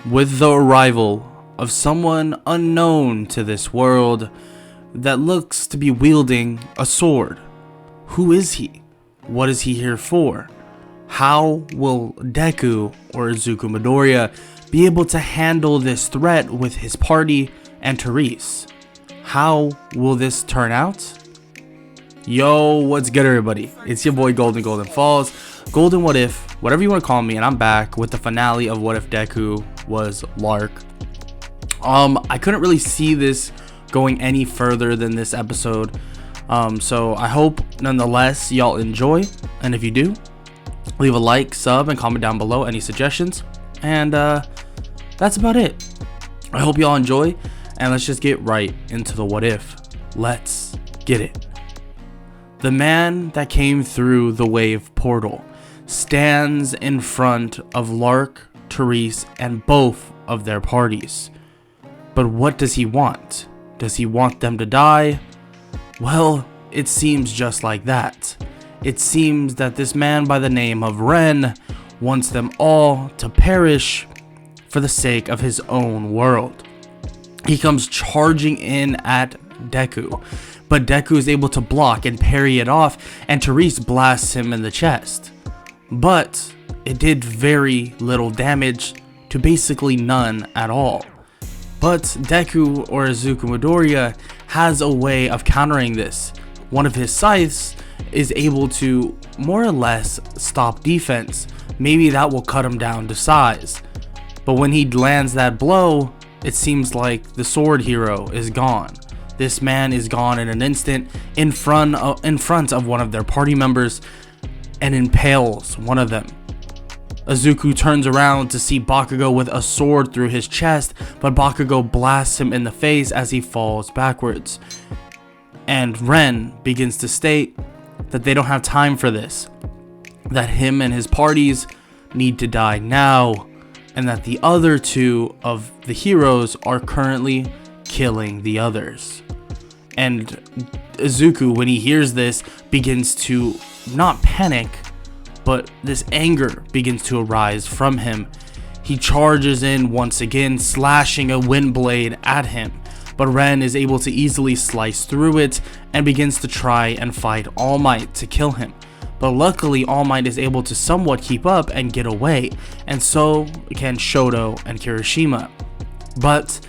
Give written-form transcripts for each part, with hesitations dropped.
with the arrival of someone unknown to this world that looks to be wielding a sword. Who is he? What is he here for? How will Deku or Izuku Midoriya be able to handle this threat with his party and Therese? How will this turn out? Yo, what's good everybody? It's your boy Golden Falls, Golden What If, whatever you want to call me, and I'm back with the finale of What If Deku was Lark. I couldn't really see this going any further than this episode, so I hope nonetheless y'all enjoy, and if you do, leave a like, sub, and comment down below any suggestions, and that's about it. I hope y'all enjoy, and let's just get right into the what if. Let's get it. The man that came through the wave portal stands in front of Lark, Therese, and both of their parties. But what does he want? Does he want them to die? Well, it seems just like that. It seems that this man by the name of Ren wants them all to perish for the sake of his own world. He comes charging in at Deku, but Deku is able to block and parry it off, and Therese blasts him in the chest. But it did very little damage to basically none at all. But Deku or Izuku Midoriya has a way of countering this. One of his scythes is able to more or less stop defense. Maybe that will cut him down to size. But when he lands that blow, it seems like the sword hero is gone. This man is gone in an instant in front of one of their party members and impales one of them. Izuku turns around to see Bakugo with a sword through his chest, but Bakugo blasts him in the face as he falls backwards. And Ren begins to state that they don't have time for this, that him and his parties need to die now, and that the other two of the heroes are currently killing the others. And Izuku, when he hears this, begins to not panic, but this anger begins to arise from him. He charges in once again, slashing a wind blade at him, but Ren is able to easily slice through it and begins to try and fight All Might to kill him. But luckily All Might is able to somewhat keep up and get away, and so can Shoto and Kirishima. But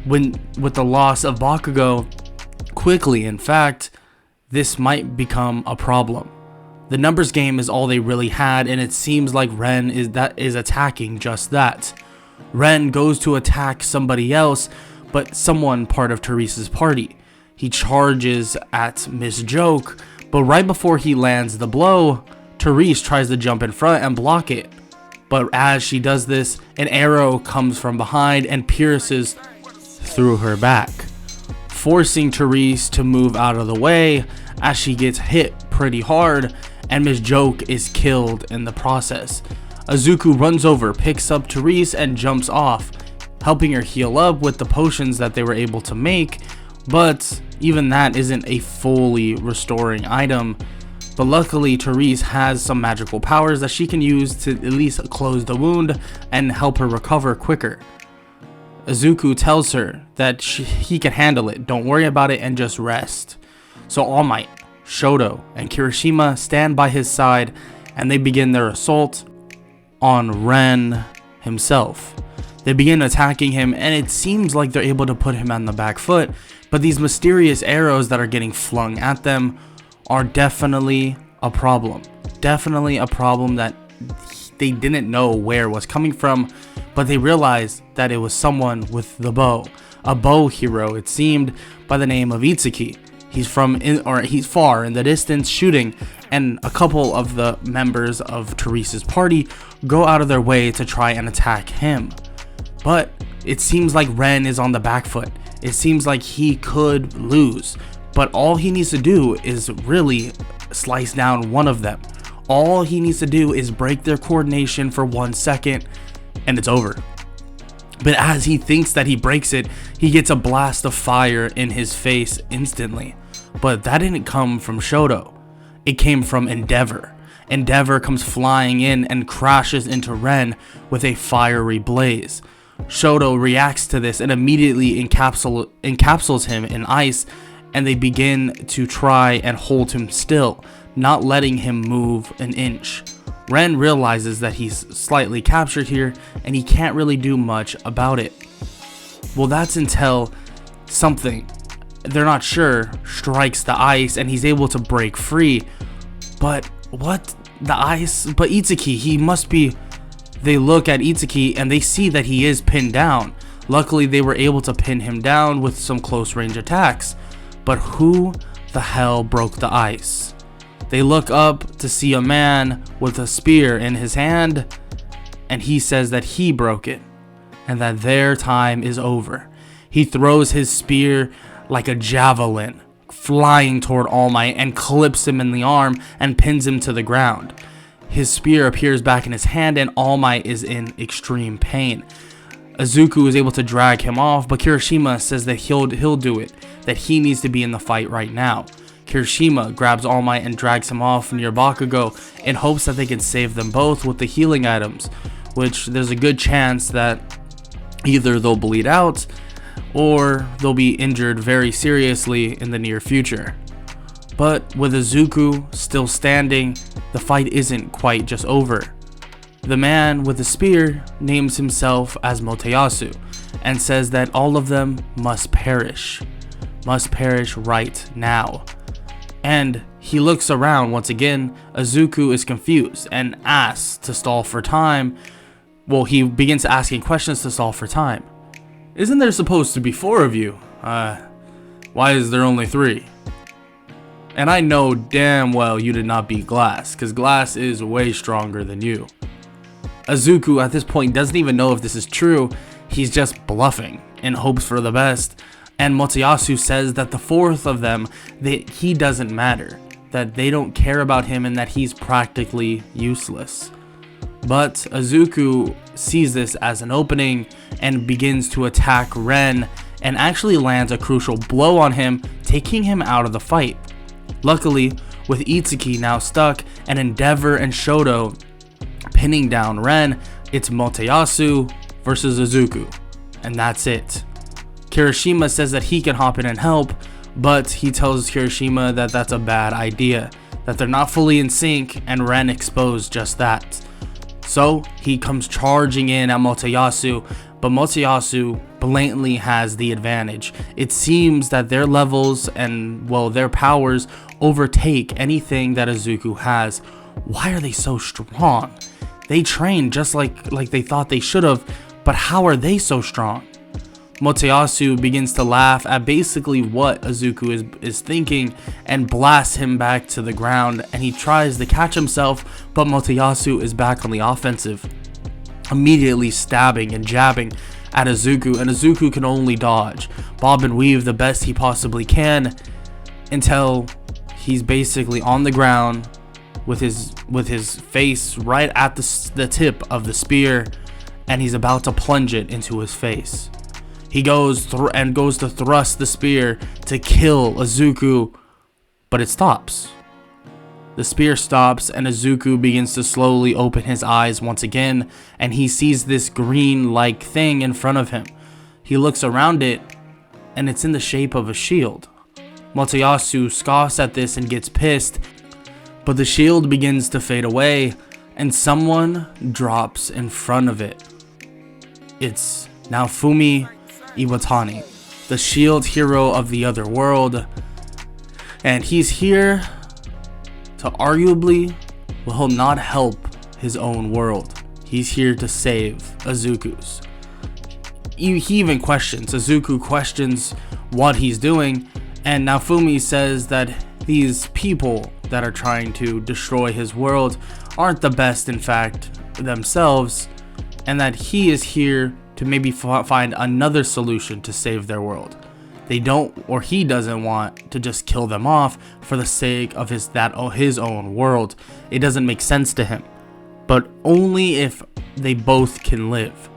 with the loss of Bakugo quickly, in fact, this might become a problem. The numbers game is all they really had, and it seems like Ren is attacking just that. Ren goes to attack somebody else, but someone part of Therese's party. He charges at Miss Joke, but right before he lands the blow, Therese tries to jump in front and block it. But as she does this, an arrow comes from behind and pierces through her back, forcing Therese to move out of the way as she gets hit pretty hard, and Miss Joke is killed in the process. Izuku runs over, picks up Therese, and jumps off, helping her heal up with the potions that they were able to make, but even that isn't a fully restoring item. But luckily Therese has some magical powers that she can use to at least close the wound and help her recover quicker. Izuku tells her that he can handle it, don't worry about it, and just rest. So All Might, Shoto, and Kirishima stand by his side, and they begin their assault on Ren himself. They begin attacking him, and it seems like they're able to put him on the back foot, but these mysterious arrows that are getting flung at them are definitely a problem. Definitely a problem that they didn't know where was coming from, but they realized that it was someone with the bow. A bow hero, it seemed, by the name of Itsuki. He's far in the distance shooting, and a couple of the members of Therese's party go out of their way to try and attack him. But it seems like Ren is on the back foot. It seems like he could lose, but all he needs to do is really slice down one of them. All he needs to do is break their coordination for 1 second, and it's over. But as he thinks that he breaks it, he gets a blast of fire in his face instantly. But that didn't come from Shoto. It came from Endeavor. Endeavor comes flying in and crashes into Ren with a fiery blaze. Shoto reacts to this and immediately encapsulates him in ice, and they begin to try and hold him still, not letting him move an inch. Ren realizes that he's slightly captured here and he can't really do much about it. Well, that's until something, they're not sure, strikes the ice and he's able to break free. But what? The ice? But Itsuki, he must be... They look at Itsuki and they see that he is pinned down. Luckily, they were able to pin him down with some close range attacks. But who the hell broke the ice? They look up to see a man with a spear in his hand, and he says that he broke it and that their time is over. He throws his spear like a javelin, flying toward All Might, and clips him in the arm and pins him to the ground. His spear appears back in his hand and All Might is in extreme pain. Izuku is able to drag him off, but Kirishima says that he'll do it, that he needs to be in the fight right now. Kirishima grabs All Might and drags him off near Bakugo in hopes that they can save them both with the healing items, which there's a good chance that either they'll bleed out or they'll be injured very seriously in the near future. But with Izuku still standing, the fight isn't quite just over. The man with the spear names himself as Motoyasu and says that all of them must perish right now. And he looks around once again. Izuku is confused and asks to stall for time. Well, he begins asking questions to stall for time. Isn't there supposed to be 4 of you? Why is there only 3? And I know damn well you did not beat Glass, because Glass is way stronger than you. Izuku at this point doesn't even know if this is true. He's just bluffing in hopes for the best. And Motoyasu says that the 4th of them, that he doesn't matter, that they don't care about him and that he's practically useless. But Izuku sees this as an opening and begins to attack Ren and actually lands a crucial blow on him, taking him out of the fight. Luckily, with Itsuki now stuck and Endeavor and Shoto pinning down Ren, it's Motoyasu versus Izuku, and that's it. Kirishima says that he can hop in and help, but he tells Kirishima that that's a bad idea, that they're not fully in sync, and Ren exposed just that. So he comes charging in at Motoyasu, but Motoyasu blatantly has the advantage. It seems that their levels and, well, their powers overtake anything that Izuku has. Why are they so strong? They train just like they thought they should have, but how are they so strong? Motoyasu begins to laugh at basically what Izuku is thinking and blasts him back to the ground, and he tries to catch himself, but Motoyasu is back on the offensive, immediately stabbing and jabbing at Izuku, and Izuku can only dodge, bob and weave the best he possibly can until he's basically on the ground with his face right at the tip of the spear, and he's about to plunge it into his face. He goes to thrust the spear to kill Izuku, but it stops. The spear stops and Izuku begins to slowly open his eyes once again, and he sees this green-like thing in front of him. He looks around it, and it's in the shape of a shield. Motoyasu scoffs at this and gets pissed, but the shield begins to fade away, and someone drops in front of it. It's Naofumi Iwatani, the shield hero of the other world, and he's here to arguably, well, not help his own world. He's here to save Izuku's. He even questions, Izuku questions what he's doing, and Naofumi says that these people that are trying to destroy his world aren't the best, in fact, themselves, and that he is here to maybe find another solution to save their world. They don't, or he doesn't want to just kill them off for the sake of his own world. It doesn't make sense to him, but only if they both can live.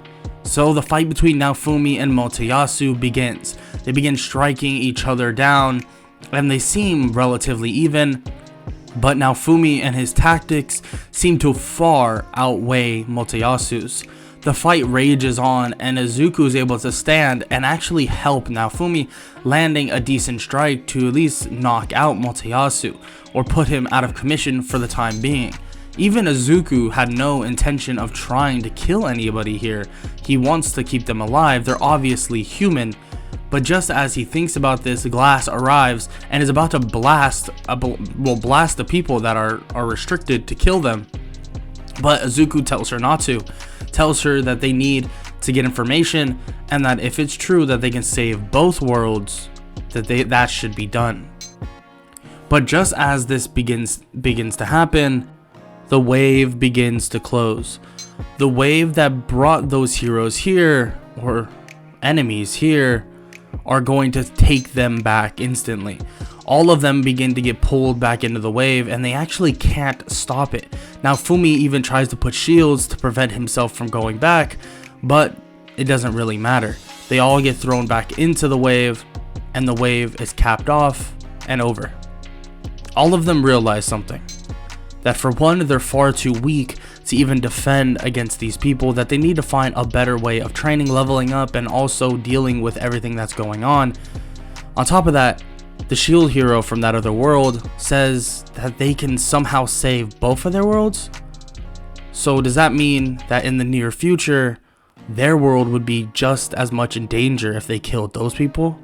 So the fight between Naofumi and Motoyasu begins. They begin striking each other down, and they seem relatively even, but Naofumi and his tactics seem to far outweigh Motoyasu's. The fight rages on, and Izuku is able to stand and actually help Naofumi, landing a decent strike to at least knock out Motoyasu, or put him out of commission for the time being. Even Izuku had no intention of trying to kill anybody here. He wants to keep them alive, they're obviously human. But just as he thinks about this, Glass arrives and is about to blast the people that are restricted to kill them. But Izuku tells her not to. Tells her that they need to get information, and that if it's true that they can save both worlds, that should be done. But just as this begins to happen, the wave begins to close. The wave that brought those heroes here, or enemies here, are going to take them back instantly. All of them begin to get pulled back into the wave, and they actually can't stop it. Now Fumi even tries to put shields to prevent himself from going back, but it doesn't really matter. They all get thrown back into the wave, and the wave is capped off and over. All of them realize something. That for one, they're far too weak to even defend against these people, that they need to find a better way of training, leveling up, and also dealing with everything that's going on. On top of that, the shield hero from that other world says that they can somehow save both of their worlds. So does that mean that in the near future, their world would be just as much in danger if they killed those people?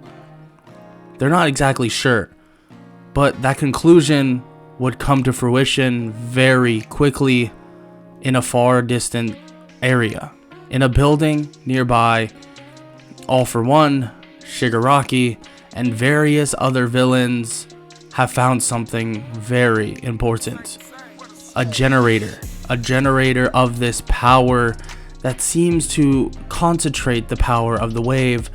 They're not exactly sure, but that conclusion would come to fruition very quickly in a far distant area. In a building nearby, All For One, Shigaraki, and various other villains have found something very important. A generator of this power that seems to concentrate the power of the wave.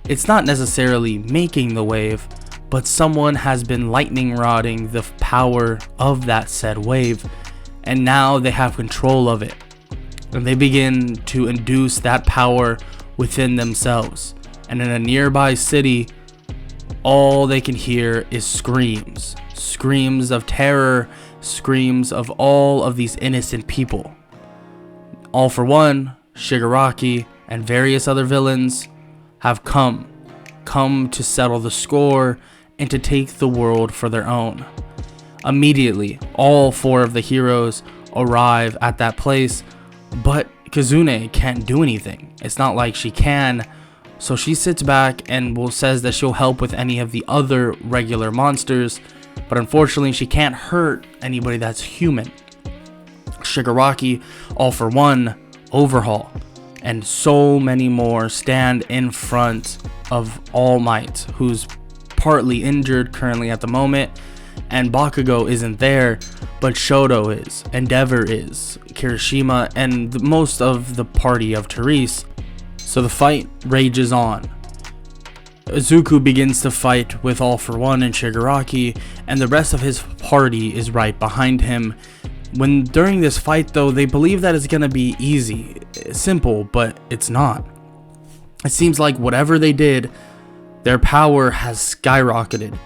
It's not necessarily making the wave, but someone has been lightning rodding the power of that said wave, and now they have control of it. And they begin to induce that power within themselves. And in a nearby city, all they can hear is screams. Screams of terror, screams of all of these innocent people. All For One, Shigaraki, and various other villains have come to settle the score and to take the world for their own. Immediately, all four of the heroes arrive at that place, but Kazune can't do anything. It's not like she can, so she sits back and says that she'll help with any of the other regular monsters, but unfortunately she can't hurt anybody that's human. Shigaraki, All For One, Overhaul, and so many more stand in front of All Might, who's partly injured currently at the moment, and Bakugo isn't there, but Shoto is, Endeavor is, Kirishima, and most of the party of Therese. So the fight rages on. Izuku begins to fight with All For One and Shigaraki, and the rest of his party is right behind him. When during this fight though, they believe that it's gonna be easy, simple, but it's not. It seems like whatever they did, their power has skyrocketed.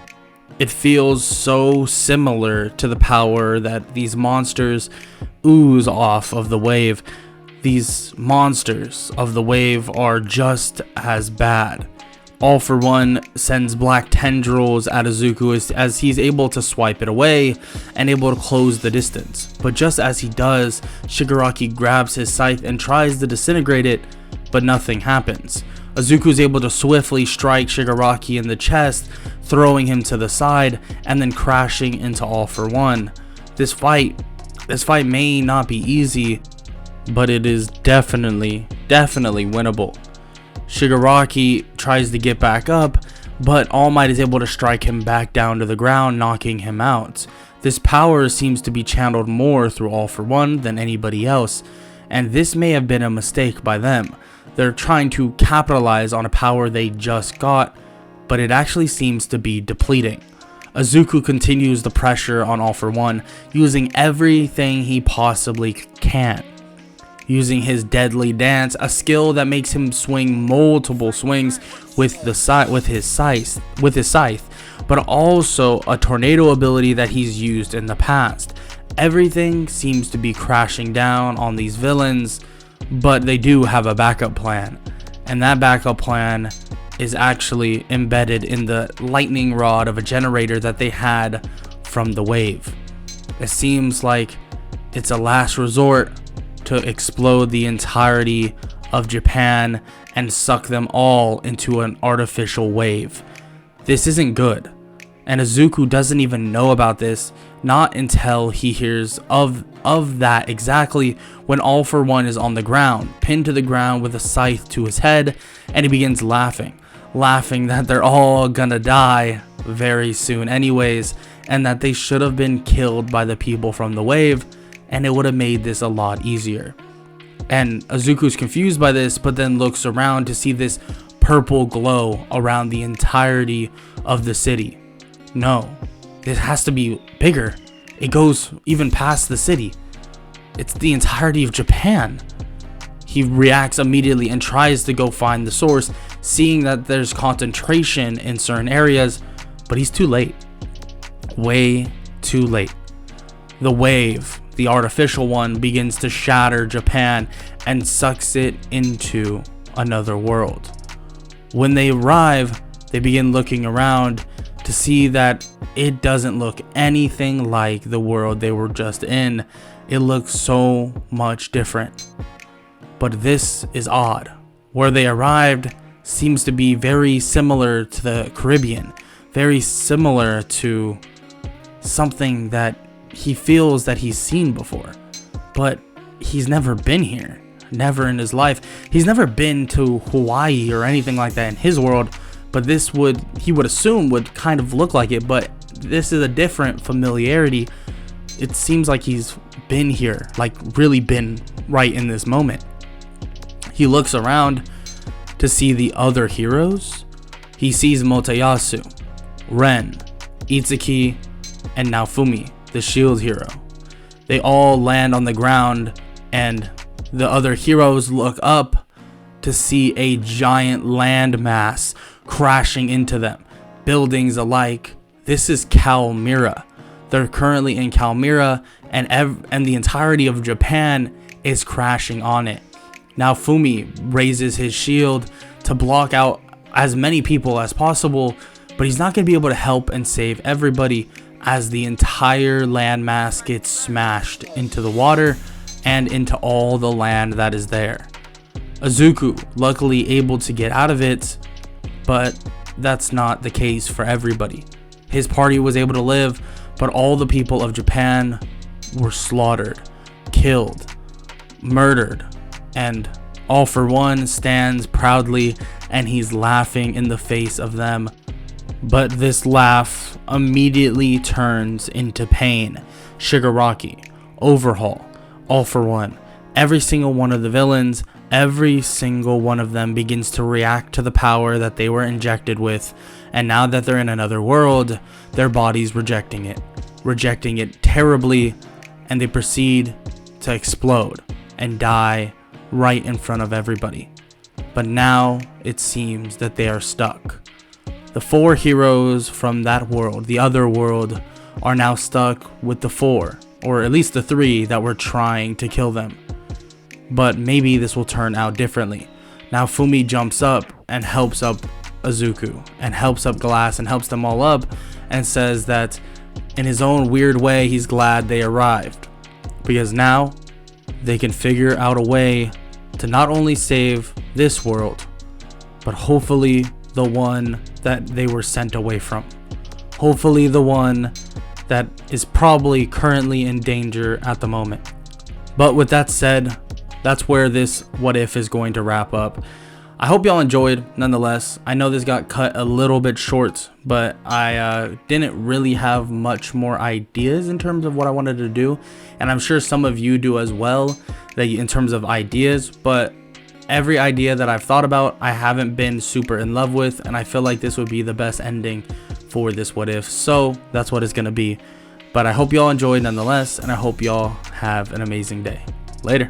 It feels so similar to the power that these monsters ooze off of the wave. These monsters of the wave are just as bad. All For One sends black tendrils at Izuku as he's able to swipe it away and able to close the distance. But just as he does, Shigaraki grabs his scythe and tries to disintegrate it, but nothing happens. Izuku is able to swiftly strike Shigaraki in the chest, throwing him to the side and then crashing into All For One. This fight may not be easy, but it is definitely winnable. Shigaraki tries to get back up, but All Might is able to strike him back down to the ground, knocking him out. This power seems to be channeled more through All For One than anybody else, and this may have been a mistake by them. They're trying to capitalize on a power they just got, but it actually seems to be depleting. Izuku continues the pressure on All For One, using everything he possibly can. Using his deadly dance, a skill that makes him swing multiple swings with his scythe, but also a tornado ability that he's used in the past. Everything seems to be crashing down on these villains, but they do have a backup plan, and that backup plan is actually embedded in the lightning rod of a generator that they had from the wave. It seems like it's a last resort to explode the entirety of Japan and suck them all into an artificial wave. This isn't good, and Izuku doesn't even know about this, not until he hears of that exactly when All For One is on the ground, pinned to the ground with a scythe to his head, and he begins laughing that they're all gonna die very soon anyways, and that they should have been killed by the people from the wave, and it would have made this a lot easier. And Izuku's confused by this, but then looks around to see this purple glow around the entirety of the city. No, it has to be bigger. It goes even past the city. It's the entirety of Japan. He reacts immediately and tries to go find the source, seeing that there's concentration in certain areas, but he's too late. Way too late. The wave, the artificial one, begins to shatter Japan and sucks it into another world. When they arrive, they begin looking around to see that it doesn't look anything like the world they were just in. It looks so much different. But this is odd. Where they arrived seems to be very similar to the Caribbean, very similar to something that he feels that he's seen before, but he's never been here, never in his life. He's never been to Hawaii or anything like that in his world, but this he would assume would kind of look like it, but this is a different familiarity. It seems like he's been here, like really been right in this moment. He looks around to see the other heroes. He sees Motoyasu, Ren, Itsuki, and now Fumi, the shield hero. They all land on the ground, and the other heroes look up to see a giant landmass crashing into them, buildings alike. This is Calmira. They're currently in Calmira, and the entirety of Japan is crashing on it. Now Fumi raises his shield to block out as many people as possible, but he's not going to be able to help and save everybody as the entire landmass gets smashed into the water and into all the land that is there. Izuku luckily able to get out of it, but that's not the case for everybody. His party was able to live, but all the people of Japan were slaughtered, killed, murdered, and All For One stands proudly and he's laughing in the face of them. But this laugh immediately turns into pain. Shigaraki, Overhaul, All For One, every single one of the villains, every single one of them begins to react to the power that they were injected with, and now that they're in another world, their bodies rejecting it terribly, and they proceed to explode and die right in front of everybody. But now it seems that they are stuck. The four heroes from that world, the other world, are now stuck with the four, or at least the three that were trying to kill them. But maybe this will turn out differently. Now Fumi jumps up and helps up Izuku, and helps up Glass, and helps them all up, and says that in his own weird way he's glad they arrived, because now they can figure out a way to not only save this world, but hopefully the one that they were sent away from. Hopefully the one that is probably currently in danger at the moment. But with that said, that's where this what if is going to wrap up. I hope y'all enjoyed nonetheless. I know this got cut a little bit short, but I didn't really have much more ideas in terms of what I wanted to do, and I'm sure some of you do as well, that in terms of ideas. But every idea that I've thought about, I haven't been super in love with, and I feel like this would be the best ending for this what if, so that's what it's gonna be. But I hope y'all enjoyed nonetheless, and I hope y'all have an amazing day. Later.